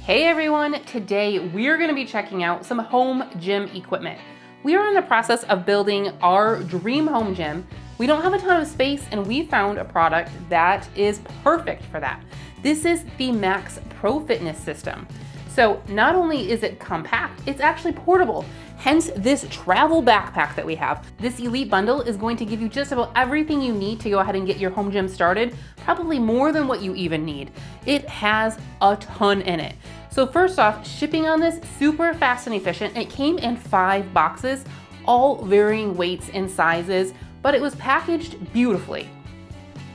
Hey everyone, today we're going to be checking out some home gym equipment. We are in the process of building our dream home gym. We don't have a ton of space and we found a product that is perfect for that. This is the MaxPro fitness system. So not only is it compact, it's actually portable. Hence this travel backpack that we have. This Elite bundle is going to give you just about everything you need to go ahead and get your home gym started, probably more than what you even need. It has a ton in it. So first off, shipping on this, super fast and efficient. It came in 5 boxes, all varying weights and sizes, but it was packaged beautifully.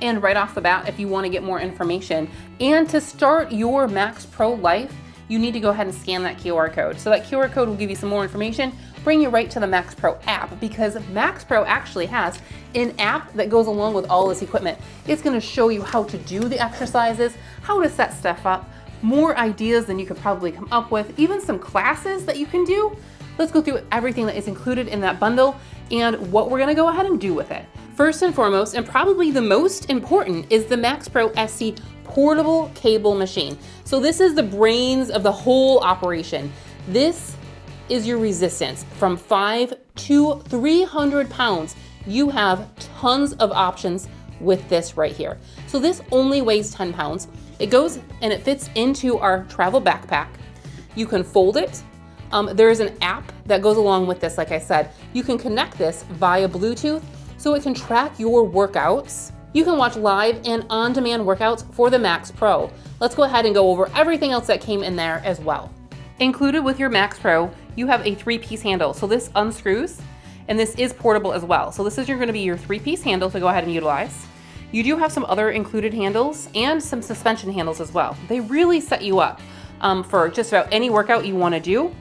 And right off the bat, if you want to get more information and to start your MaxPro life, you need to go ahead and scan that QR code. So that QR code will give you some more information, bring you right to the MaxPro app, because MaxPro actually has an app that goes along with all this equipment. It's going to show you how to do the exercises, how to set stuff up, more ideas than you could probably come up with, even some classes that you can do. Let's go through everything that is included in that bundle and what we're going to go ahead and do with it. First and foremost, and probably the most important, is the MaxPro SC portable cable machine. So this is the brains of the whole operation. This is your resistance from 5 to 300 pounds. You have tons of options with this right here. So this only weighs 10 pounds. It goes and it fits into our travel backpack. You can fold it. There is an app that goes along with this, like I said. You can connect this via Bluetooth so it can track your workouts. You can watch live and on-demand workouts for the MaxPro. Let's go ahead and go over everything else that came in there as well. Included with your MaxPro, you have a 3-piece handle. So this unscrews, and this is portable as well. So this is going to be your 3-piece handle to go ahead and utilize. You do have some other included handles and some suspension handles as well. They really set you up for just about any workout you want to do.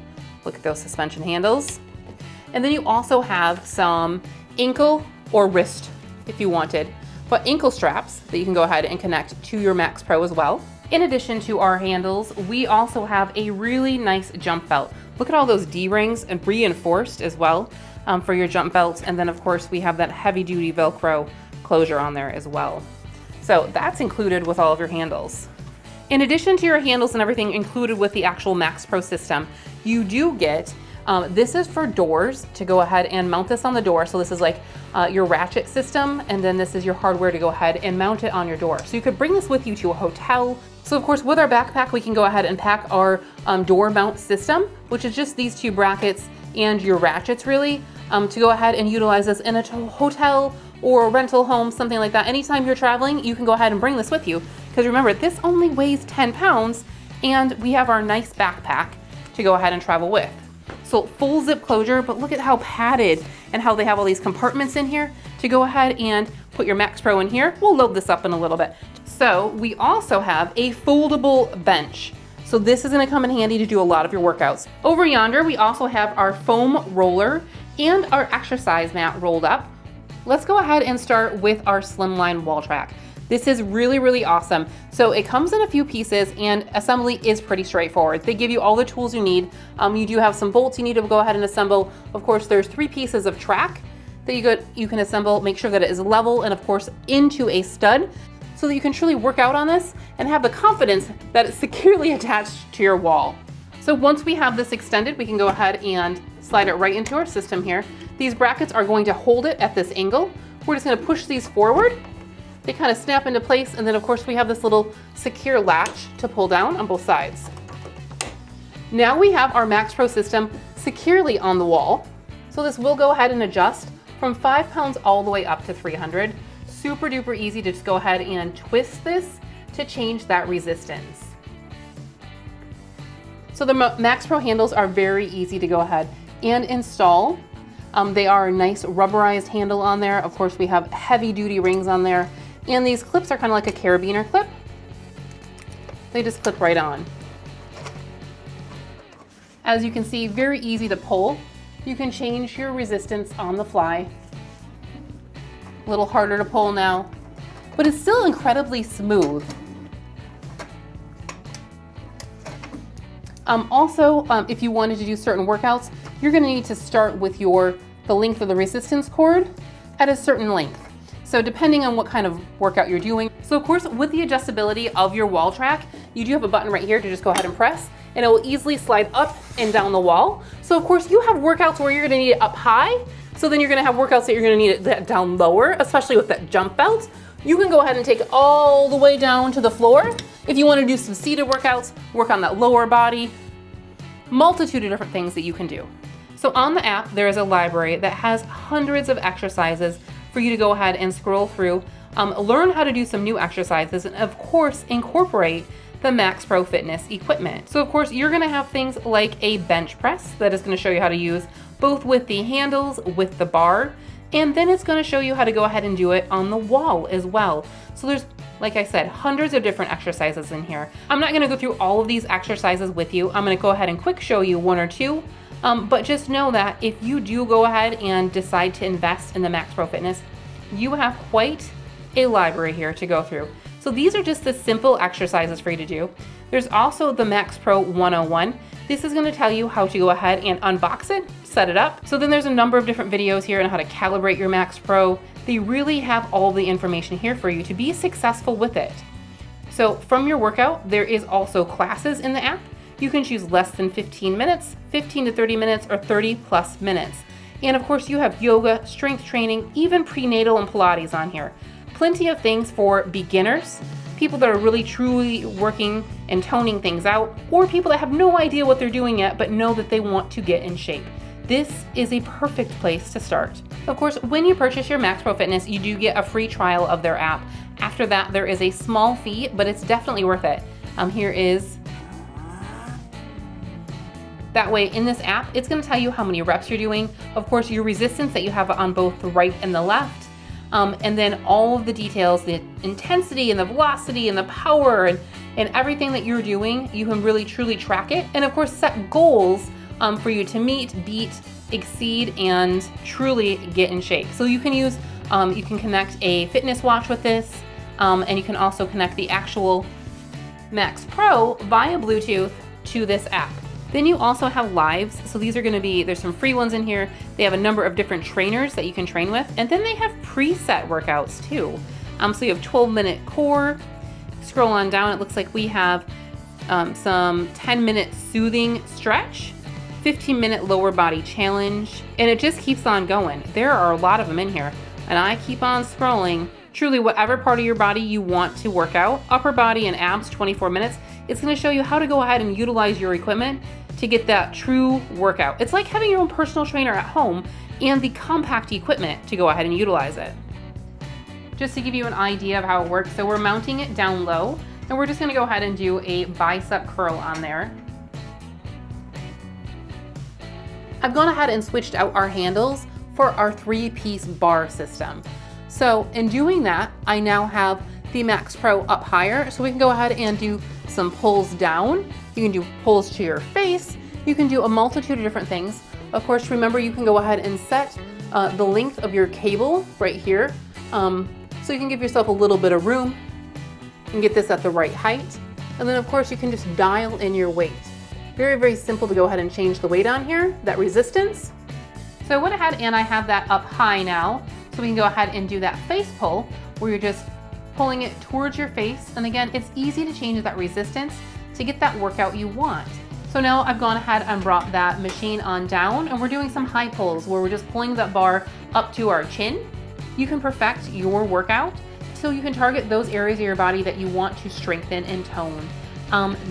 Look at those suspension handles. And then you also have some ankle or wrist if you wanted, but ankle straps that you can go ahead and connect to your MaxPro as well. In addition to our handles, we also have a really nice jump belt. Look at all those D-rings and reinforced as well for your jump belts. And then of course we have that heavy duty Velcro closure on there as well. So that's included with all of your handles. In addition to your handles and everything included with the actual MaxPro system, you do get, this is for doors to go ahead and mount this on the door. So this is like your ratchet system, and then this is your hardware to go ahead and mount it on your door. So you could bring this with you to a hotel. So of course with our backpack, we can go ahead and pack our door mount system, which is just these 2 brackets and your ratchets really, to go ahead and utilize this in a hotel or a rental home, something like that. Anytime you're traveling, you can go ahead and bring this with you. Because remember, this only weighs 10 pounds and we have our nice backpack to go ahead and travel with. So full zip closure, but look at how padded and how they have all these compartments in here to go ahead and put your MaxPro in here. We'll load this up in a little bit. So we also have a foldable bench. So this is gonna come in handy to do a lot of your workouts. Over yonder, we also have our foam roller and our exercise mat rolled up. Let's go ahead and start with our slimline wall track. This is really, really awesome. So it comes in a few pieces and assembly is pretty straightforward. They give you all the tools you need. You do have some bolts you need to go ahead and assemble. Of course, there's 3 pieces of track that you can assemble. Make sure that it is level and of course into a stud so that you can truly work out on this and have the confidence that it's securely attached to your wall. So once we have this extended, we can go ahead and slide it right into our system here. These brackets are going to hold it at this angle. We're just gonna push these forward. They kind of snap into place, and then of course we have this little secure latch to pull down on both sides. Now we have our MaxPro system securely on the wall. So this will go ahead and adjust from 5 pounds all the way up to 300. Super duper easy to just go ahead and twist this to change that resistance. So the MaxPro handles are very easy to go ahead and install. They are a nice rubberized handle on there. Of course, we have heavy duty rings on there. And these clips are kind of like a carabiner clip. They just clip right on. As you can see, very easy to pull. You can change your resistance on the fly. A little harder to pull now, but it's still incredibly smooth. Also, if you wanted to do certain workouts, you're gonna need to start with the length of the resistance cord at a certain length. So depending on what kind of workout you're doing. So of course, with the adjustability of your wall track, you do have a button right here to just go ahead and press, and it will easily slide up and down the wall. So of course you have workouts where you're gonna need it up high, so then you're gonna have workouts that you're gonna need it down lower, especially with that jump belt. You can go ahead and take it all the way down to the floor. If you wanna do some seated workouts, work on that lower body, multitude of different things that you can do. So on the app, there is a library that has hundreds of exercises for you to go ahead and scroll through, learn how to do some new exercises, and of course, incorporate the MaxPro fitness equipment. So of course, you're gonna have things like a bench press that is gonna show you how to use both with the handles, with the bar, and then it's gonna show you how to go ahead and do it on the wall as well. So there's, like I said, hundreds of different exercises in here. I'm not gonna go through all of these exercises with you. I'm gonna go ahead and quick show you one or two, but just know that if you do go ahead and decide to invest in the MaxPro Fitness, you have quite a library here to go through. So these are just the simple exercises for you to do. There's also the MaxPro 101. This is gonna tell you how to go ahead and unbox it, set it up. So then there's a number of different videos here on how to calibrate your MaxPro. They really have all the information here for you to be successful with it. So from your workout, there is also classes in the app. You can choose less than 15 minutes, 15 to 30 minutes, or 30 plus minutes. And of course you have yoga, strength training, even prenatal and Pilates on here. Plenty of things for beginners, people that are really truly working and toning things out, or people that have no idea what they're doing yet but know that they want to get in shape. This is a perfect place to start. Of course, when you purchase your MaxPro Fitness, you do get a free trial of their app. After that, there is a small fee, but it's definitely worth it. Here is that way in this app, it's gonna tell you how many reps you're doing, of course, your resistance that you have on both the right and the left, and then all of the details, the intensity and the velocity and the power and everything that you're doing. You can really truly track it, and of course set goals for you to meet, beat, exceed, and truly get in shape. So you can use, you can connect a fitness watch with this, and you can also connect the actual MaxPro via Bluetooth to this app. Then you also have lives. So these are gonna be, there's some free ones in here. They have a number of different trainers that you can train with. And then they have preset workouts too. So you have 12-minute core. Scroll on down, it looks like we have some 10-minute soothing stretch, 15-minute lower body challenge, and it just keeps on going. There are a lot of them in here, and I keep on scrolling. Truly, whatever part of your body you want to work out, upper body and abs, 24 minutes, it's gonna show you how to go ahead and utilize your equipment to get that true workout. It's like having your own personal trainer at home and the compact equipment to go ahead and utilize it. Just to give you an idea of how it works, so we're mounting it down low, and we're just gonna go ahead and do a bicep curl on there. I've gone ahead and switched out our handles for our 3-piece bar system. So in doing that, I now have the MaxPro up higher, so we can go ahead and do some pulls down. You can do pulls to your face. You can do a multitude of different things. Of course, remember you can go ahead and set the length of your cable right here. So you can give yourself a little bit of room and get this at the right height. And then of course you can just dial in your weight. Very, very simple to go ahead and change the weight on here, that resistance. So I went ahead and I have that up high now. So we can go ahead and do that face pull where you're just pulling it towards your face. And again, it's easy to change that resistance to get that workout you want. So now I've gone ahead and brought that machine on down, and we're doing some high pulls where we're just pulling that bar up to our chin. You can perfect your workout so you can target those areas of your body that you want to strengthen and tone.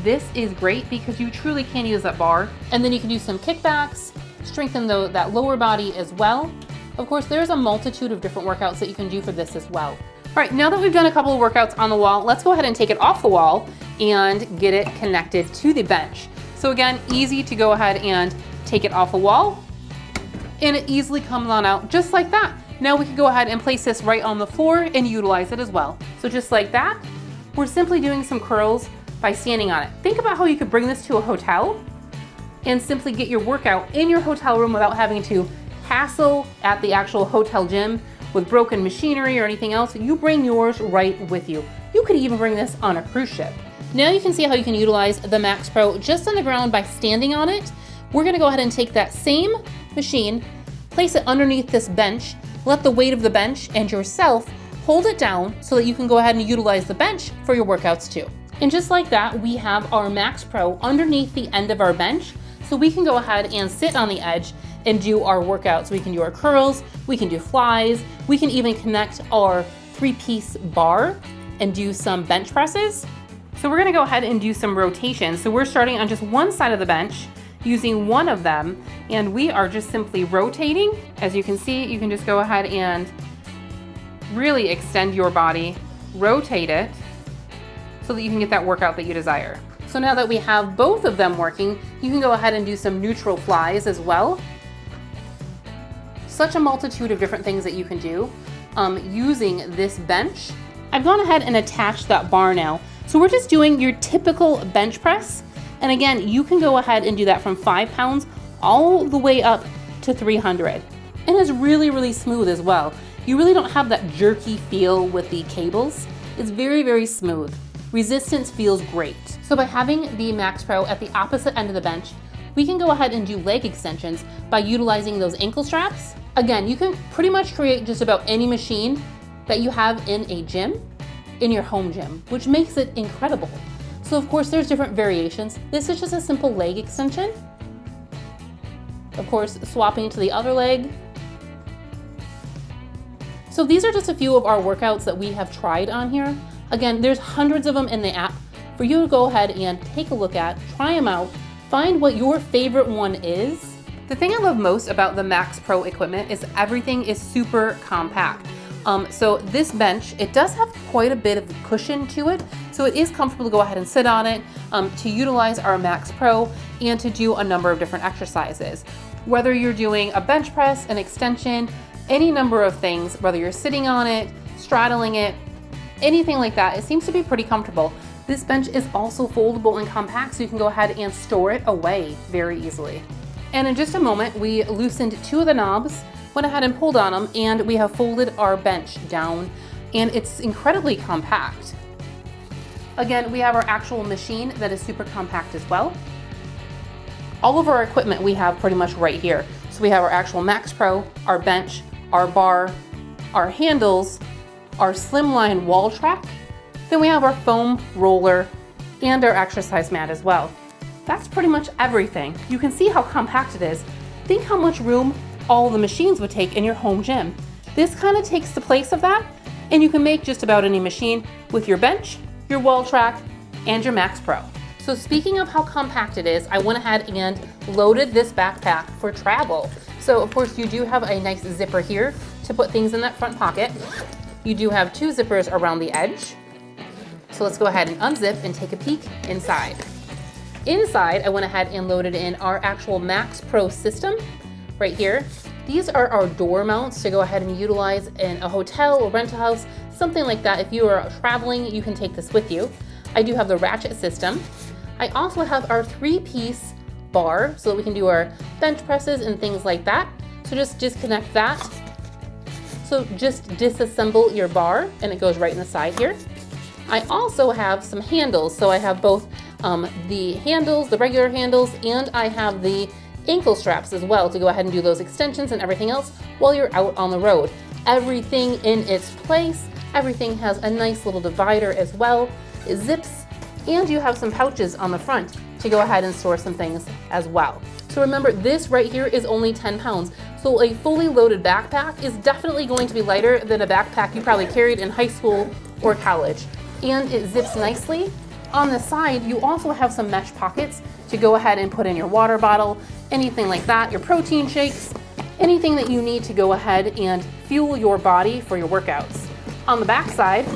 This is great because you truly can use that bar, and then you can do some kickbacks, strengthen that lower body as well. Of course, there's a multitude of different workouts that you can do for this as well. All right, now that we've done a couple of workouts on the wall, let's go ahead and take it off the wall and get it connected to the bench. So again, easy to go ahead and take it off the wall, and it easily comes on out just like that. Now we can go ahead and place this right on the floor and utilize it as well. So just like that, we're simply doing some curls by standing on it. Think about how you could bring this to a hotel and simply get your workout in your hotel room without having to hassle at the actual hotel gym with broken machinery or anything else. You bring yours right with you. You could even bring this on a cruise ship. Now you can see how you can utilize the MaxPro just on the ground by standing on it. We're gonna go ahead and take that same machine, place it underneath this bench, let the weight of the bench and yourself hold it down so that you can go ahead and utilize the bench for your workouts too. And just like that, we have our MaxPro underneath the end of our bench. So we can go ahead and sit on the edge and do our workouts. We can do our curls, we can do flies, we can even connect our 3-piece bar and do some bench presses. So we're gonna go ahead and do some rotations. So we're starting on just one side of the bench, using one of them, and we are just simply rotating. As you can see, you can just go ahead and really extend your body, rotate it, so that you can get that workout that you desire. So now that we have both of them working, you can go ahead and do some neutral flies as well. Such a multitude of different things that you can do using this bench. I've gone ahead and attached that bar now. So we're just doing your typical bench press. And again, you can go ahead and do that from 5 pounds all the way up to 300. And it's really, really smooth as well. You really don't have that jerky feel with the cables. It's very, very smooth. Resistance feels great. So by having the MaxPro at the opposite end of the bench, we can go ahead and do leg extensions by utilizing those ankle straps. Again, you can pretty much create just about any machine that you have in a gym, in your home gym, which makes it incredible. So of course, there's different variations. This is just a simple leg extension. Of course, swapping to the other leg. So these are just a few of our workouts that we have tried on here. Again, there's hundreds of them in the app for you to go ahead and take a look at, try them out, find what your favorite one is. The thing I love most about the MaxPro equipment is everything is super compact. So this bench, it does have quite a bit of cushion to it, so it is comfortable to go ahead and sit on it, to utilize our MaxPro and to do a number of different exercises. Whether you're doing a bench press, an extension, any number of things, whether you're sitting on it, straddling it, anything like that, it seems to be pretty comfortable. This bench is also foldable and compact, so you can go ahead and store it away very easily. And in just a moment, we loosened 2 of the knobs, went ahead and pulled on them, and we have folded our bench down, and it's incredibly compact. Again, we have our actual machine that is super compact as well. All of our equipment we have pretty much right here. So we have our actual MaxPro, our bench, our bar, our handles, our slimline wall track, then we have our foam roller and our exercise mat as well. That's pretty much everything. You can see how compact it is. Think how much room all the machines would take in your home gym. This kind of takes the place of that, and you can make just about any machine with your bench, your wall track, and your MaxPro. So speaking of how compact it is, I went ahead and loaded this backpack for travel. So of course you do have a nice zipper here to put things in that front pocket. You do have 2 zippers around the edge. So let's go ahead and unzip and take a peek inside. Inside, I went ahead and loaded in our actual MaxPro system right here. These are our door mounts to go ahead and utilize in a hotel or rental house, something like that. If you are traveling, you can take this with you. I do have the ratchet system. I also have our 3-piece bar so that we can do our bench presses and things like that. So just disconnect that. So just disassemble your bar and it goes right in the side here. I also have some handles. So I have both the handles, the regular handles, and I have the ankle straps as well to go ahead and do those extensions and everything else while you're out on the road. Everything in its place. Everything has a nice little divider as well. It zips, and you have some pouches on the front to go ahead and store some things as well. So remember, this right here is only 10 pounds. So a fully loaded backpack is definitely going to be lighter than a backpack you probably carried in high school or college. And it zips nicely. On the side, you also have some mesh pockets to go ahead and put in your water bottle, anything like that, your protein shakes, anything that you need to go ahead and fuel your body for your workouts. On the back side,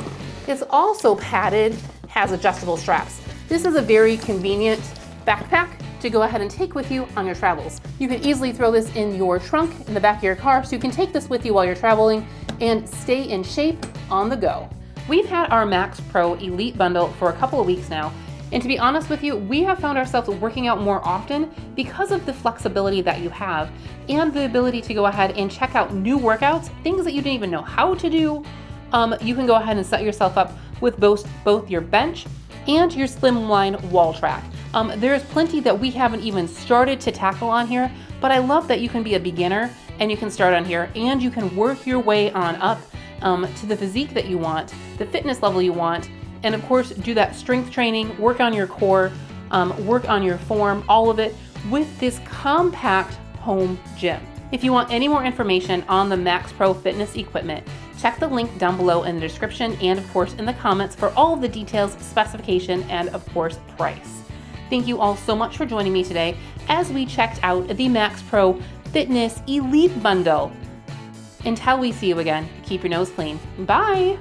it's also padded, has adjustable straps. This is a very convenient backpack to go ahead and take with you on your travels. You can easily throw this in your trunk in the back of your car, so you can take this with you while you're traveling and stay in shape on the go. We've had our MaxPro Elite bundle for a couple of weeks now, and to be honest with you, we have found ourselves working out more often because of the flexibility that you have and the ability to go ahead and check out new workouts, things that you didn't even know how to do. You can go ahead and set yourself up with both your bench and your slimline wall track. There's plenty that we haven't even started to tackle on here, but I love that you can be a beginner and you can start on here and you can work your way on up to the physique that you want, the fitness level you want, and of course do that strength training, work on your core, work on your form, all of it with this compact home gym. If you want any more information on the MaxPro fitness equipment, check the link down below in the description and of course in the comments for all of the details, specification, and of course price. Thank you all so much for joining me today as we checked out the MaxPro Fitness Elite Bundle. Until we see you again, keep your nose clean. Bye!